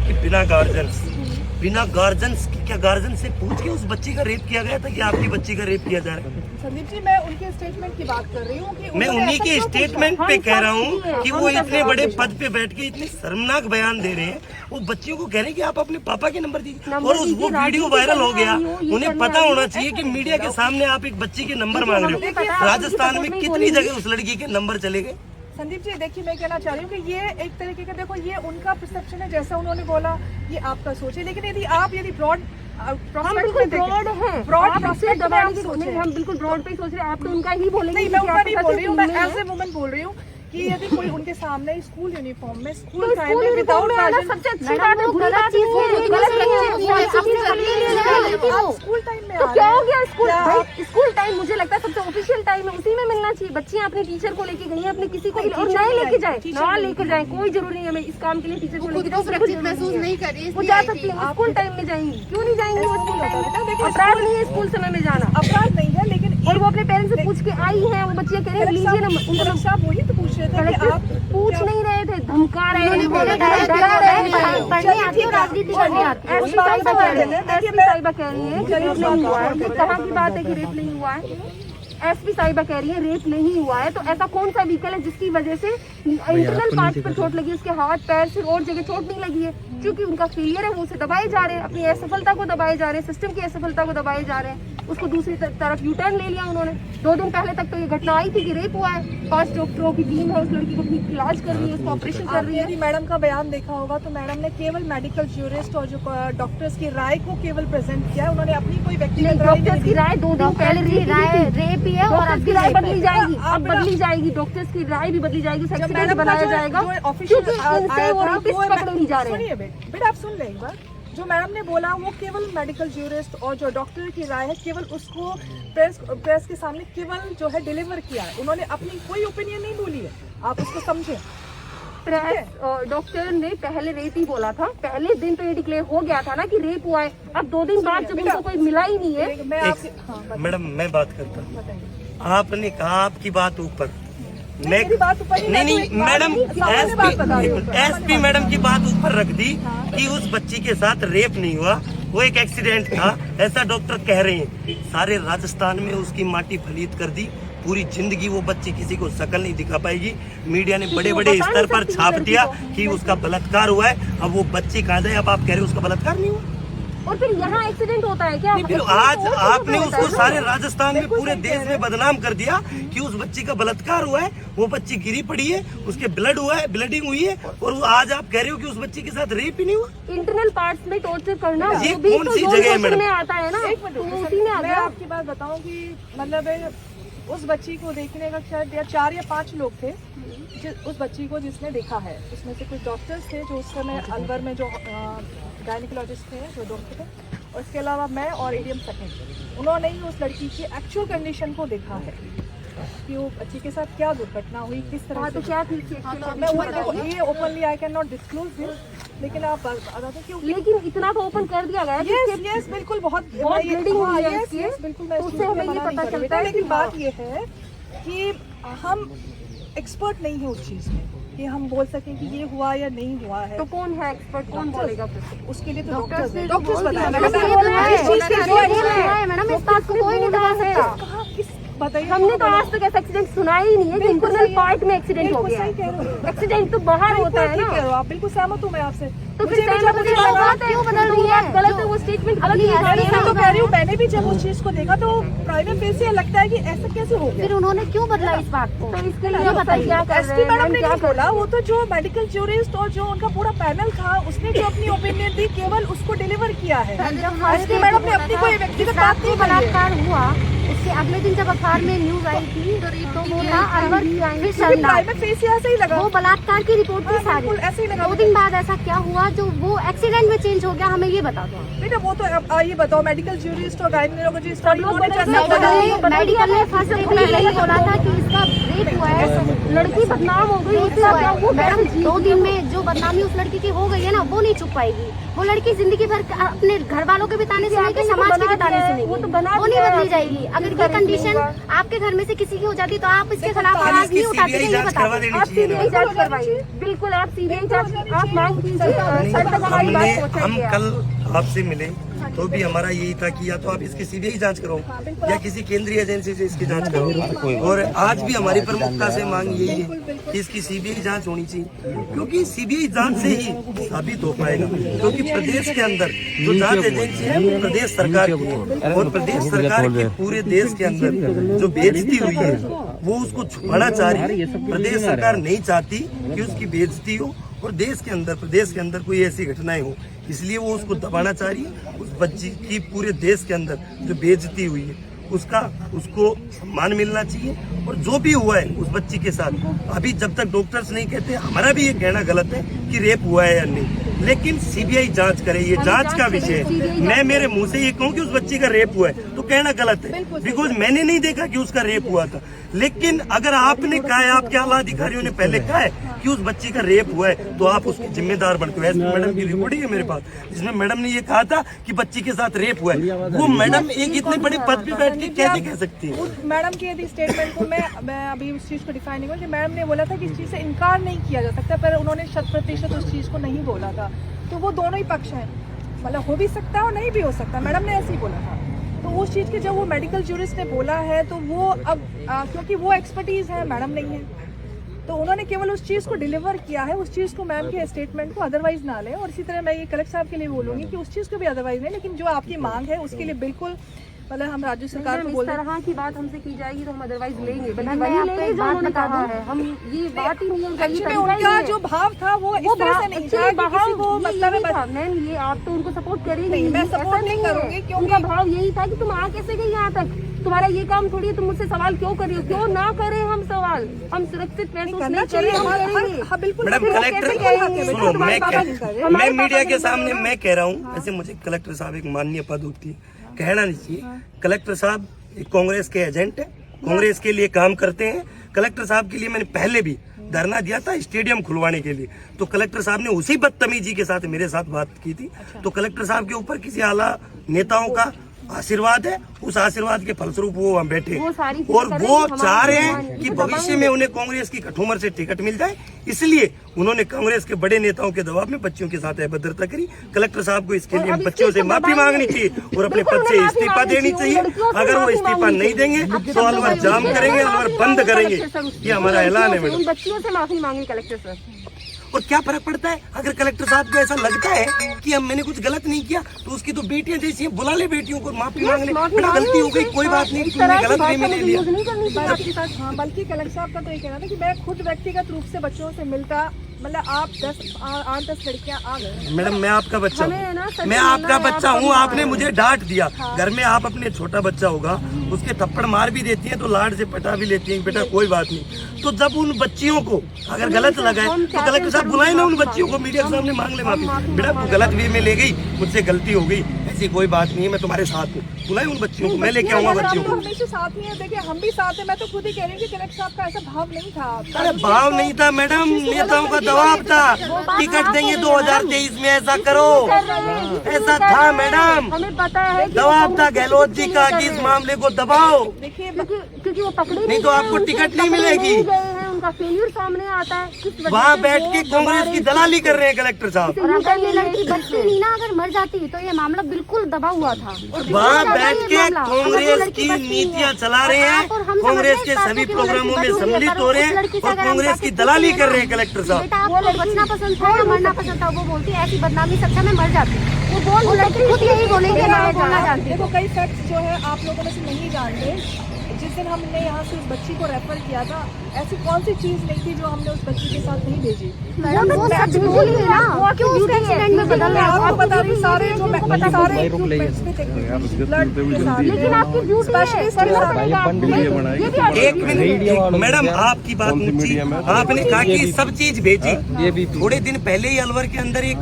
कि बिना गार्जियंस क्या गार्जियन से पूछ के उस बच्ची का रेप किया गया था कि आपकी बच्ची का रेप किया जा रहा है? संदीप जी, मैं उनके स्टेटमेंट की बात कर रही हूँ कि मैं उन्हीं के स्टेटमेंट पे कह रहा हूँ कि वो इतने बड़े पद पे बैठ के इतने शर्मनाक बयान दे रहे हैं। वो बच्चियों को कह रहे हैं कि आप अपने पापा के नंबर दीजिए, और वो वीडियो वायरल हो गया। उन्हें पता होना चाहिए कि मीडिया के सामने आप एक बच्ची के नंबर मांग रहे हो। राजस्थान में कितनी जगह उस लड़की के नंबर चले गए। संदीप जी देखिए, मैं कहना चाह रही हूँ कि ये एक तरीके का, देखो ये उनका परसेप्शन है, जैसा उन्होंने बोला ये आपका सोच है, लेकिन यदि ब्रॉड हम बिल्कुल ब्रॉड पे सोच रहे हैं। आप तो उनका ही बोलेंगे। नहीं, मैं उनका नहीं बोल रही हूँ, मैं एज ए वुमन बोल रही हूँ कि यदि कोई उनके सामने स्कूल यूनिफॉर्म में स्कूल टाइम में विदाउट सबसे अच्छी बात है, बुरी बात है स्कूल टाइम में तो क्या हो गया? स्कूल टाइम मुझे लगता है सबसे ऑफिशियल टाइम है, उसी में मिलना चाहिए। बच्चियां अपने टीचर को लेके गई हैं, अपने किसी को और ना लेके जाए, कोई जरूरी नहीं है इस काम के लिए टीचर को लेके महसूस नहीं कर रही, वो जा सकती है। स्कूल टाइम में जाएंगी, क्यों नहीं जाएंगी? वो स्कूल अपराध नहीं है स्कूल समय में जाना, अपराध नहीं है, लेकिन और वो अपने पेरेंट्स से पूछ के आई है। वो बच्चियां कह रही है लीजिए ना, उनका वही तो पूछ रहे थे कि आप पूछ नहीं रहे थे, धमका रहे थे, राजनीति करने आते हैं। साहिबा कह रही है कि रेप नहीं हुआ है। कहाँ की बात है कि रेप नहीं हुआ है? एसपी साहिबा कह रही है रेप नहीं हुआ है। तो ऐसा कौन सा व्हीकल है जिसकी वजह से इंटरनल पार्ट्स पर चोट लगी, उसके हाथ पैर सिर और जगह चोट नहीं लगी है? क्योंकि उनका फेलियर है, वो उसे दबाए जा रहे हैं, अपनी असफलता को दबाए जा रहे हैं, सिस्टम की असफलता को दबाए जा रहे हैं। उसको दूसरी तरफ यू टर्न ले लिया उन्होंने। 2 दिन पहले तक तो ये घटना आई थी कि रेप हुआ है। 5 डॉक्टरों की टीम है, उस लड़की को ठीक इलाज कर रही है, उसको ऑपरेशन कर रही है। यदि मैडम का बयान देखा होगा तो मैडम ने केवल मेडिकल ज्यूरिस्ट और जो डॉक्टर्स की राय को केवल प्रेजेंट किया है। उन्होंने अपनी कोई व्यक्तिगत डॉक्टर्स की राय 2 दिन पहले रेप ही है, और अब की राय बदली जाएगी, अब बदली जाएगी, डॉक्टर्स की राय भी बदली जाएगी, सेक्शन बनाया जाएगा क्योंकि इनसे वो रेपिस्ट पकड़े नहीं जा रहे। सुनिए बेटा, आप सुन ले एक बार। जो मैडम ने बोला वो केवल मेडिकल ज्यूरिस्ट और जो डॉक्टर की राय है, केवल उसको प्रेस के सामने केवल जो है डिलीवर किया है। उन्होंने अपनी कोई ओपिनियन नहीं बोली है, आप उसको समझे। डॉक्टर ने पहले रेप ही बोला था, पहले दिन तो ये डिक्लेयर हो गया था ना कि रेप हुआ है। अब 2 दिन बाद जब उनको कोई मिला ही नहीं है। मैडम मैं बात करता हूँ, आपने कहा आपकी बात ऊपर, मेरी बात ऊपर नहीं मैडम, एसपी मैडम की बात ऊपर रख दी कि उस बच्ची के साथ रेप नहीं हुआ, वो एक एक्सीडेंट था, ऐसा डॉक्टर कह रहे हैं। सारे राजस्थान में उसकी माटी फलीत कर दी, पूरी जिंदगी वो बच्ची किसी को शक्ल नहीं दिखा पाएगी। मीडिया ने बड़े बड़े स्तर पर छाप दिया कि उसका बलात्कार हुआ है। अब वो बच्ची कहाँ जाए? अब आप कह रहे हो उसका बलात्कार नहीं हुआ, और फिर यहाँ एक्सीडेंट होता है क्या? फिर आज आपने उसको सारे राजस्थान में पूरे देश में बदनाम कर दिया कि उस बच्ची का बलात्कार हुआ है, वो बच्ची गिरी पड़ी है, उसके ब्लड हुआ है, ब्लडिंग हुई है, और आज आप कह रहे हो कि उस बच्ची के साथ रेप ही नहीं हुआ। इंटरनल पार्ट्स में टॉर्चर करना ये कौन सी जगह है मैडम? आता है ना, उसी में मैं आपकी बात बताऊं कि मतलब उस बच्ची को देखने का शायद 4 या 5 लोग थे उस बच्ची को जिसने देखा है। उसमें से कुछ डॉक्टर्स थे जो उस समय अलवर में जो गायनिकोलॉजिस्ट थे, जो डॉक्टर थे, और इसके अलावा मैं और एडीएम सेकेंड, उन्होंने ही उस लड़की की एक्चुअल कंडीशन को देखा है कि वो बच्ची के साथ क्या दुर्घटना हुई, किस तरह तो क्या थी। मैं ये openly I can not disclose this, लेकिन आप बता दो क्यों। लेकिन इतना तो ओपन कर दिया गया है। यस बिल्कुल, बहुत ब्लीडिंग हुई है इसकी, बिल्कुल, मैं उससे हमें ये पता चलता है। लेकिन बात ये है कि हम एक्सपर्ट नहीं है उस चीज में कि हम बोल सकें कि ये हुआ या नहीं हुआ है। तो कौन है एक्सपर्ट, कौन बोलेगा फिर? उसके लिए तो डॉक्टर्स बताएंगे। मैडम इस बात को कोई नहीं बता सकता। बताइए, हमने तो आज तक ऐसा एक्सीडेंट सुना ही नहीं है कि इंटरनल पार्ट में एक्सीडेंट हो गया। एक्सीडेंट तो बाहर होता है ना। आप बिल्कुल सहमत हूँ मैं आपसे। तो फिर क्यों बदल रही है? गलत है वो स्टेटमेंट, गलत मैं तो कह रही हूँ, मैंने भी जब उस चीज को देखा तो प्राइवेट फेस से लगता है कि ऐसा कैसे हो गया। फिर उन्होंने क्यों बदला इस बात को? तो इसके लिए बताइए क्या कर रहे हैं? मैडम ने क्या बोला, वो तो जो मेडिकल ज्यूरिस्ट और जो उनका पूरा पैनल था उसने जो अपनी ओपिनियन दी केवल उसको डिलीवर किया है। मैडम ने अपनी कोई व्यक्तिगत बात नहीं। बलात्कार हुआ उसके अगले दिन जब अखबार में न्यूज आई थी तो वो था अलवर वो बलात्कार की रिपोर्ट थी सारी। 2 दिन बाद ऐसा क्या हुआ जो वो एक्सीडेंट में चेंज हो गया, हमें ये बता दो बेटा। वो तो ये बताओ, मेडिकल ज्यूरिस्ट और गायनिकोलॉजिस्ट मेडिकल ने फर्स्ट डे में यही बोला था कि इसका रेप हुआ है, लड़की बदनाम हो गई। मैडम 2 दिन में जो बदनामी उस लड़की की हो गई है ना, वो नहीं छुप पाएगी। वो लड़की जिंदगी भर अपने घर वालों के बिताने से लेकर समाज के बिताने से नहीं, वो नहीं बदली जाएगी। अगर ये कंडीशन आपके घर में से किसी की हो जाती तो आप इसके खिलाफ आवाज नहीं उठाते, ये जांच करवा बताते। देनी आप चाहिए सीबीआई ना। जांच करवाइए, बिल्कुल आप सीबीआई जांच आप मांग कीजिए, सर तक हमारी बात हम पहुंचाइए आप। कल आपसे मिले तो भी हमारा यही था कि या तो आप इसकी सीबीआई जांच करो या किसी केंद्रीय एजेंसी से इसकी जांच करो। और आज भी हमारी प्रमुखता से मांग यही है कि इसकी सीबीआई जांच होनी चाहिए, क्योंकि सीबीआई जांच से ही साबित हो पाएगा। क्योंकि प्रदेश के अंदर जो जांच एजेंसी है वो प्रदेश सरकार की है, और प्रदेश सरकार की पूरे देश के अंदर जो बेइज्जती हुई है वो उसको छुपाना चाह रही है। प्रदेश सरकार नहीं चाहती कि उसकी बेइज्जती हो और देश के अंदर प्रदेश के अंदर कोई ऐसी घटनाएं हो, इसलिए वो उसको दबाना चाह रही है। उस बच्ची की पूरे देश के अंदर जो बेइज्जती हुई है उसको सम्मान मिलना चाहिए। और जो भी हुआ है उस बच्ची के साथ, अभी जब तक डॉक्टर्स नहीं कहते, हमारा भी ये कहना गलत है कि रेप हुआ है या नहीं, लेकिन सीबीआई जांच करे, ये जांच का विषय है। मैं मेरे मुंह से ये कहूँ कि उस बच्ची का रेप हुआ है तो कहना गलत है, बिकॉज मैंने नहीं देखा कि उसका रेप हुआ था। लेकिन अगर आपने कहा है, आपके आला अधिकारियों ने पहले कहा है कि उस बच्ची का रेप हुआ है, तो आप उसके जिम्मेदार बनते हो। एसपी मैडम की रिकॉर्डिंग है मेरे पास, जिसमें मैडम ने ये कहा था कि बच्ची के साथ रेप हुआ है। वो मैडम एक इतने बड़े पद पे बैठ के कैसे कह सकती है? उस मैडम के यदि स्टेटमेंट को मैं अभी उस चीज को डिफाइन नहीं करूँ कि मैडम ने बोला था कि इस चीज से इनकार नहीं किया जा सकता, पर उन्होंने 100% उस चीज को नहीं बोला था। तो वो दोनों ही पक्ष हैं, मतलब हो भी सकता है और नहीं भी हो सकता। मैडम ने ऐसे ही बोला था। तो उस चीज के जब वो मेडिकल जूरिस्ट ने बोला है तो वो अब क्योंकि वो एक्सपर्टीज है, मैडम नहीं है, तो उन्होंने केवल उस चीज को डिलीवर किया है, उस चीज को मैम के स्टेटमेंट को अदरवाइज ना ले। और इसी तरह मैं ये कलेक्टर साहब के लिए बोलूंगी कि उस चीज को भी अदरवाइज नहीं, लेकिन जो आपकी मांग है उसके लिए बिल्कुल मतलब हम राज्य सरकार को इस बोल तरह की बात हमसे की जाएगी तो हम अदरवाइज लेंगे, बल्कि वही लेंगे जो उन्होंने कहा है। हम ये बात ही नहीं है, ये एक्चुअली उनका जो भाव था वो इस तरह से नहीं था कि किसी को मतलब मैम ये आप तो उनको सपोर्ट करेंगे, नहीं, मैं ऐसा सपोर्ट नहीं है। करूंगी, क्योंकि उनका भाव यही था कि तुम आ कैसे गई यहाँ तक, तुम्हारा ये काम थोड़ी है, तुम मुझसे सवाल क्यों कर रही हो, क्यों ना करें हम सवाल, हम सुरक्षित महसूस करना नहीं करें, हम करेंगे। हाँ बिल्कुल। मैडम कलेक्टर सुनो, मैं मीडिया के सामने मैं कह रहा हूँ, ऐसे मुझे कलेक्टर साहब एक माननीय पद होती है, कहना नहीं चाहिए। कलेक्टर साहब एक कांग्रेस के एजेंट है, कांग्रेस के लिए काम करते हैं। कलेक्टर साहब के लिए मैंने पहले भी धरना दिया था स्टेडियम खुलवाने के लिए, तो कलेक्टर साहब ने उसी बदतमीजी के साथ मेरे साथ बात की थी। तो कलेक्टर साहब के ऊपर किसी आला नेताओं का आशीर्वाद है, उस आशीर्वाद के फलस्वरूप वो वहाँ बैठे और वो चाह रहे हैं कि भविष्य में उन्हें कांग्रेस की कठोमर से टिकट मिल जाए, इसलिए उन्होंने कांग्रेस के बड़े नेताओं के दबाव में बच्चियों के साथ अभद्रता करी। कलेक्टर साहब को इसके लिए बच्चियों से माफी मांगनी चाहिए और अपने पद से इस्तीफा देनी चाहिए। अगर वो इस्तीफा नहीं देंगे तो अलवर जाम करेंगे, अलवर बंद करेंगे, ये हमारा ऐलान है मैडम। बच्चियों से माफी मांगे कलेक्टर सर। और क्या फर्क पड़ता है अगर कलेक्टर साहब को ऐसा लगता है कि हम मैंने कुछ गलत नहीं किया, तो उसकी तो बेटियां जैसी हैं, बुला ले बेटियों को, माफी मांग ले, बेटा गलती हो गई, कोई बात नहीं, तुमने गलत वे में ले लिया। हाँ, बल्कि कलेक्टर साहब का तो ये कहना था कि मैं खुद व्यक्तिगत रूप से बच्चों से मिलता, मतलब आप 8-10 लड़कियां आ गए। मैडम मैं आपका बच्चा हूँ, मैं आपका बच्चा हूँ, आपने मुझे डांट दिया। घर में आप अपने छोटा बच्चा होगा, उसके थप्पड़ मार भी देती हैं तो लाड से पटा भी लेती हैं, बेटा कोई बात नहीं। तो जब उन बच्चियों को अगर गलत लगा है तो कलेक्टर साहब बुलाए ना उन बच्चियों को, मीडिया के सामने मांग ले माफी, बेटा तू गलत वे में ले गई, मुझसे गलती हो गई, ऐसी कोई बात नहीं है, मैं तुम्हारे साथ हूँ। बुलाए उन बच्चियों को, मैं लेके आऊंगा बच्चियों को। हमेशा साथ ही है, देखिए हम भी साथ हैं। मैं तो खुद ही कह रही हूँ कि कलेक्टर साहब का ऐसा भाव नहीं था। अरे भाव नहीं था मैडम, नेताओं का दबाव था, टिकट देंगे 2023 में, ऐसा करो, ऐसा था मैडम, हमें पता है दबाव था गहलोत जी का कि इस मामले को दबाओ, देखिए क्योंकि वो पकड़े नहीं तो आपको टिकट नहीं मिलेगी। उनका फेलियर सामने आता है, वहाँ बैठ के कांग्रेस की दलाली कर रहे हैं कलेक्टर साहब। और अगर ये लड़की बच्ची नीना अगर मर जाती तो ये मामला बिल्कुल दबा हुआ था। वहाँ बैठ के कांग्रेस की नीतियाँ चला रहे हैं, कांग्रेस के सभी प्रोग्रामों में सम्मिलित हो रहे हैं और कांग्रेस की दलाली कर रहे हैं कलेक्टर साहब। बेटा आपको बचना पसंद था या मरना पसंद था? वो बोलती ऐसी बदनामी सच्चा में मर जाती, वो लड़की खुद यही बोलेंगे मैं बोलना जानती। देखो कई फैक्ट्स जो है आप लोगों में से नहीं जानते। जिस दिन हमने यहाँ से उस बच्ची को रेफर किया था, ऐसी कौन सी चीज नहीं थी जो हमने उस बच्ची के साथ नहीं भेजी। मैडम वो सच बोली है ना, क्यों उसके एक्सीडेंट में बदल रहा है? आपको बता रही सारे जो सारे इक्विपमेंट्स भी थे, ब्लड के साथ, लेकिन आपकी ड्यूटी है। एक मिनट मैडम, आपकी बात मुझी, आपने कहा कि सब चीज भेजी। थोड़े दिन पहले ही अलवर के अंदर एक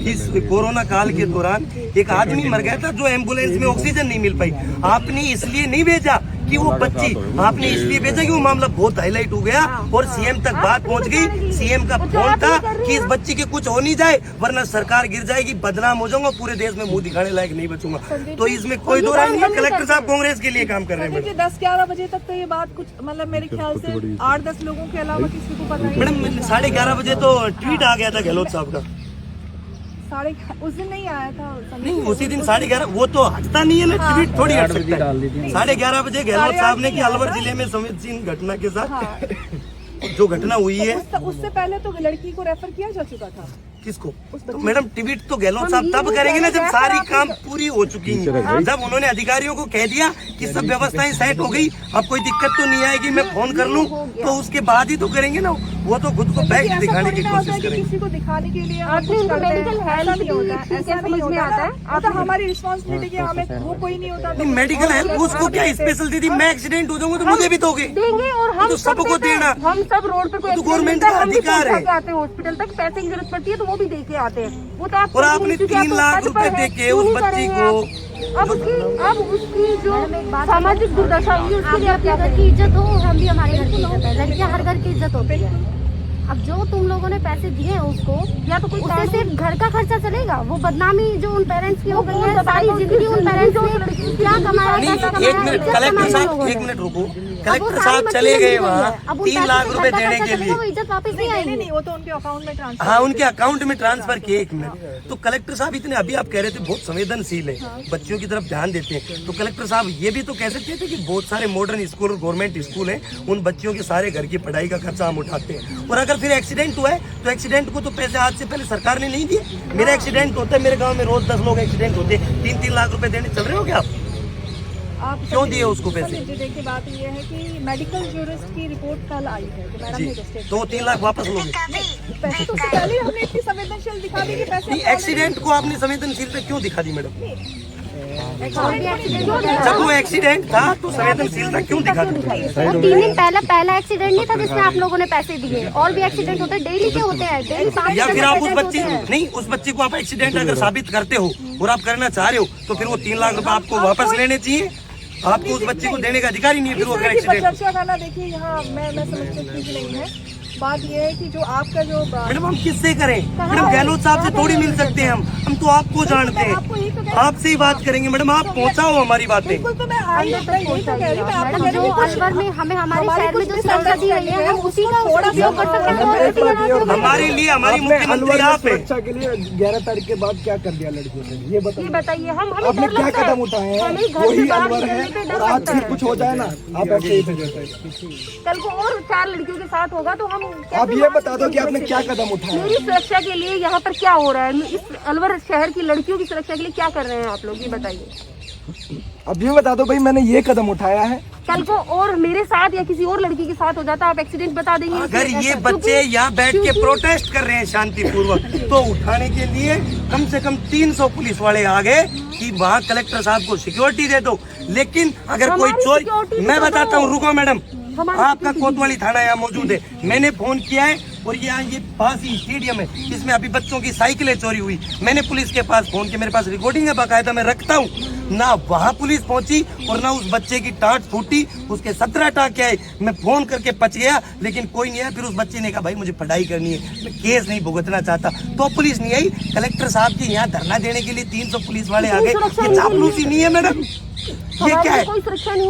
इस कोरोना काल के दौरान एक आदमी मर गया था जो एम्बुलेंस में ऑक्सीजन नहीं मिल पाई। आपने इसलिए नहीं भेजा कि वो बच्ची आपने इसलिए भेजा कि वो मामला बहुत हाईलाइट हो गया और सीएम तक बात पहुंच गई। सीएम का फोन था कि इस बच्ची के कुछ हो नहीं जाए वरना सरकार गिर जाएगी, बदनाम हो जाऊंगा, पूरे देश में मुंह दिखाने लायक नहीं बचूंगा। तो इसमें कोई दो राय नहीं है। कलेक्टर साहब कांग्रेस के लिए काम कर रहे हैं मैडम। 10-11 बजे तक तो ये बात कुछ मतलब मेरे ख्याल से 8-10 लोगों के अलावा किसी को पता नहीं। मैडम 11:30 बजे तो ट्वीट आ गया था गहलोत साहब का। उस दिन नहीं आया था। नहीं उसी दिन 11:30 वो तो हटता नहीं है ना, ट्वीट थोड़ी हट सकता है। 11:30 बजे गहलोत साहब ने कि अलवर जिले में संवेदनशील घटना के साथ जो घटना हुई है उससे पहले तो लड़की को रेफर किया जा चुका था। किसको? तो मैडम ट्वीट तो गहलोत साहब तब करेंगे ना जब सारी काम पूरी हो चुकी है, जब उन्होंने अधिकारियों को कह दिया कि सब व्यवस्थाएं सेट हो गई, अब कोई दिक्कत तो नहीं आएगी, मैं फोन कर लूं, तो उसके बाद ही तो करेंगे ना। वो तो खुद को बैक दिखाने की कोशिश करेंगे। किसी को दिखाने के लिए मेडिकल हेल्थ ऐसा समझ में आता है। अब हमारी रिस्पॉन्सिबिलिटी की हमें वो कोई नहीं होता। मेडिकल हेल्प उसको क्या स्पेशल दीदी, मैं एक्सीडेंट हो जाऊंगा तो मुझे भी दोगे देंगे और हम तो सबको देना। हम सब रोड पे कोई गवर्नमेंट का अधिकार है। आते हैं हॉस्पिटल तक, पैसे की जरूरत पड़ती है तो वो भी दे के आते हैं। वो तो आप और आपने 3 लाख रुपए दे के उस बच्ची को, अब उसकी जो सामाजिक दुर्दशा हुई उसके लिए आप क्या घर की इज्जत हो, हम भी हमारे घर की इज्जत है। लड़कियां हर घर की इज्जत होती है। अब जो तुम लोगों ने पैसे दिए हैं उसको, या तो कोई उससे सिर्फ घर का खर्चा चलेगा। वो बदनामी जो उन पेरेंट्स की हो गई है, सारी जिंदगी उन पेरेंट्स ने क्या कमाया, कैसा कमाया, एक मिनट कलेक्टर साहब, एक मिनट रुको। कलेक्टर साहब चले गए वहाँ 3 लाख रुपए देने के लिए, वो इज्जत वापस नहीं आएगी। नहीं, वो तो उनके अकाउंट में ट्रांसफर। हाँ उनके अकाउंट में ट्रांसफर किए। 1 मिनट तो कलेक्टर साहब इतने, अभी आप कह रहे थे बहुत संवेदनशील है, बच्चियों की तरफ ध्यान देते हैं, तो कलेक्टर साहब ये भी तो कह सकते थे कि बहुत सारे मॉडर्न स्कूल और गवर्नमेंट स्कूल हैं, उन बच्चियों के सारे घर की पढ़ाई का खर्चा हम उठाते हैं। और अगर फिर एक्सीडेंट हुआ है तो एक्सीडेंट को तो पैसे आज से पहले सरकार ने नहीं दिए। मेरा एक्सीडेंट होता है, मेरे गाँव में रोज 10 लोग एक्सीडेंट होते हैं, 3-3 लाख रुपए देने चल रहे हो क्या आप क्यों दिए उसको पैसे? देखिए बात ये है कि मेडिकल जूरिस्ट की रिपोर्ट कल आई है तो मैडम ने स्टेट तो 3 लाख वापस लोगे? पैसे तो उससे पहले हमने इतनी संवेदनशील दिखा दी कि पैसे। एक्सीडेंट को आपने संवेदनशीलता क्यों दिखा दी मैडम? एक्सीडेंट जब वो एक्सीडेंट था तो संवेदनशीलता क्यों दिखा दी? 3 दिन पहला एक्सीडेंट नहीं था जिसमें आप लोगों ने पैसे दिए। और भी एक्सीडेंट होते हैं, डेली के होते हैं, डेली 5 या फिर आप उस बच्ची नहीं, उस बच्ची को आप एक्सीडेंट अगर साबित करते हो और आप करना चाह रहे हो तो फिर वो 3 लाख रुपए आपको वापस लेने चाहिए। आपको उस बच्ची को देने का अधिकार ही नहीं है। फिर वो अगर एक्सीडेंट चर्चा करना, देखिए यहाँ मैं समझती हूँ कि नहीं है। बात ये है कि जो आपका जो मैडम हम किससे करें मैडम? गहलोत साहब से थोड़ी मिल सकते हैं हम तो आपको जानते हैं, आपसे ही बात करेंगे मैडम। आप पहुँचाओ हमारी बातें। बिल्कुल, तो मैं यही तो कह रही हूँ, मैं आपको कह रही जो हूँ अलवर में हमें हमारे शहर में जो सुविधा दी गई है हम उसी का उपयोग कर सकते हैं। हमारे लिए हमारी मुख्यमंत्री आप है। सुरक्षा के लिए 11 तारीख के बाद क्या कर दिया लड़कियों ने, ये बताइए। हम आपने क्या कदम उठाए हैं? वही अलवर है और आज फिर कुछ हो जाए ना, आप ऐसे ही फिर कल को और 4 लड़कियों के साथ होगा तो हम आप ये बता दो कि आपने क्या कदम उठाए? मेरी सुरक्षा के लिए यहाँ पर क्या हो रहा है, इस अलवर शहर की लड़कियों की सुरक्षा के लिए क्या कर रहे हैं आप लोग, ये बताइए। अब ये बता दो भाई मैंने ये कदम उठाया है। कल को और मेरे साथ या किसी और लड़की के साथ हो जाता आप एक्सीडेंट बता देंगे। अगर ये बच्चे यहाँ बैठ के प्रोटेस्ट कर रहे हैं शांतिपूर्वक तो उठाने के लिए कम से कम 300 पुलिस वाले आ गए कि वहाँ कलेक्टर साहब को सिक्योरिटी दे दो। लेकिन अगर कोई चोरी, मैं बताता हूँ, रुको मैडम, आपका कोतवाली थाना यहाँ मौजूद है, मैंने फोन किया है और यहाँ ये पास ही स्टेडियम है, इसमें अभी बच्चों की साइकिलें चोरी हुई। मैंने पुलिस के पास फोन किया, मेरे पास रिकॉर्डिंग है बाकायदा, मैं रखता हूँ ना। वहाँ पुलिस पहुंची और ना उस बच्चे की टाट फूटी, उसके 17 टाँके आए। मैं फोन करके पच गया लेकिन कोई नहीं आया। फिर उस बच्चे ने कहा भाई मुझे पढ़ाई करनी है, मैं केस नहीं भुगतना चाहता, तो पुलिस नहीं आई। कलेक्टर साहब के यहाँ धरना देने के लिए 300 पुलिस वाले आ गए। ये चापलूसी नहीं है मैडम, ये क्या है?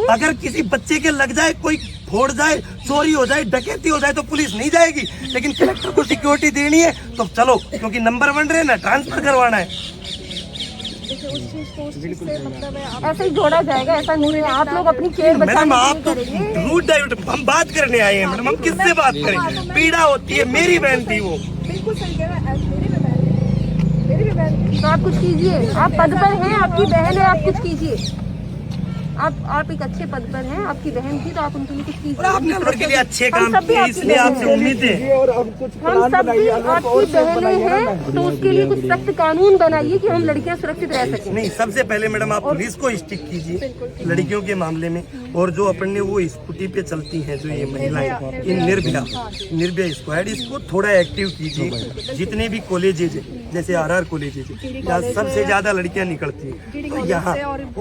अगर किसी बच्चे के लग जाए, कोई फोड़ जाए, चोरी हो जाए, डकैती हो जाए तो पुलिस नहीं जाएगी, लेकिन कलेक्टर को सिक्योरिटी देनी है तो चलो, क्योंकि नंबर 1 रहे ना, ट्रांसफर करवाना है। ऐसे ही जोड़ा जाएगा, ऐसा नहीं है। आप लोग अपनी केयर मैडम आप तो रूट डाइवर्ट, हम बात करने आए हैं मैडम, हम किससे बात करें? पीड़ा होती है, मेरी बहन थी वो। बिल्कुल सही कह रहा है, मेरी भी बहन। तो आप कुछ कीजिए, आप पद पर हैं, आपकी बहन है, आप कुछ कीजिए। आप एक अच्छे पद पर हैं, आपकी बहन थी तो आप उनके लिए कुछ कीजिए। और आपने अलवर के लिए अच्छे काम किए, इसलिए आपसे उम्मीद है। और अब कुछ हम प्लान सब बनाइए, भी अलवर को आपकी बहनें हैं तो उसके लिए कुछ सख्त कानून बनाइए कि हम लड़कियां सुरक्षित रह सकें। नहीं, सबसे पहले मैडम आप पुलिस को स्टिक कीजिए लड़कियों के मामले में, और जो अपने वो स्कूटी पे चलती हैं जो ये महिलाएं, इन निर्भया स्क्वाड, इसको थोड़ा एक्टिव कीजिए। जितने भी कॉलेजेज जैसे RR कॉलेजेज, यहाँ सबसे ज्यादा लड़कियां निकलती हैं, तो यहाँ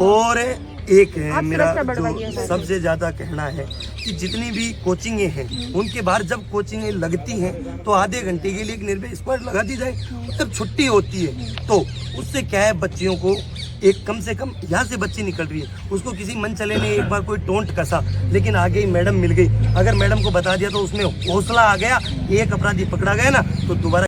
और एक है आप मेरा सुरक्षा बढ़वाइए जो सर। सबसे ज्यादा कहना है कि जितनी भी कोचिंगें हैं उनके बाहर जब कोचिंगें लगती हैं तो आधे घंटे के लिए एक निर्भय स्क्वाड लगा दी जाए। जब छुट्टी होती है तो उससे क्या है, बच्चियों को एक कम से कम यहाँ से बच्ची निकल रही है, उसको किसी मन चले ने एक बार कोई टोंट कसा, लेकिन आगे ही मैडम मिल गई। अगर मैडम को बता दिया तो उसमें हौसला आ गया, एक अपराधी पकड़ा गया ना तो दोबारा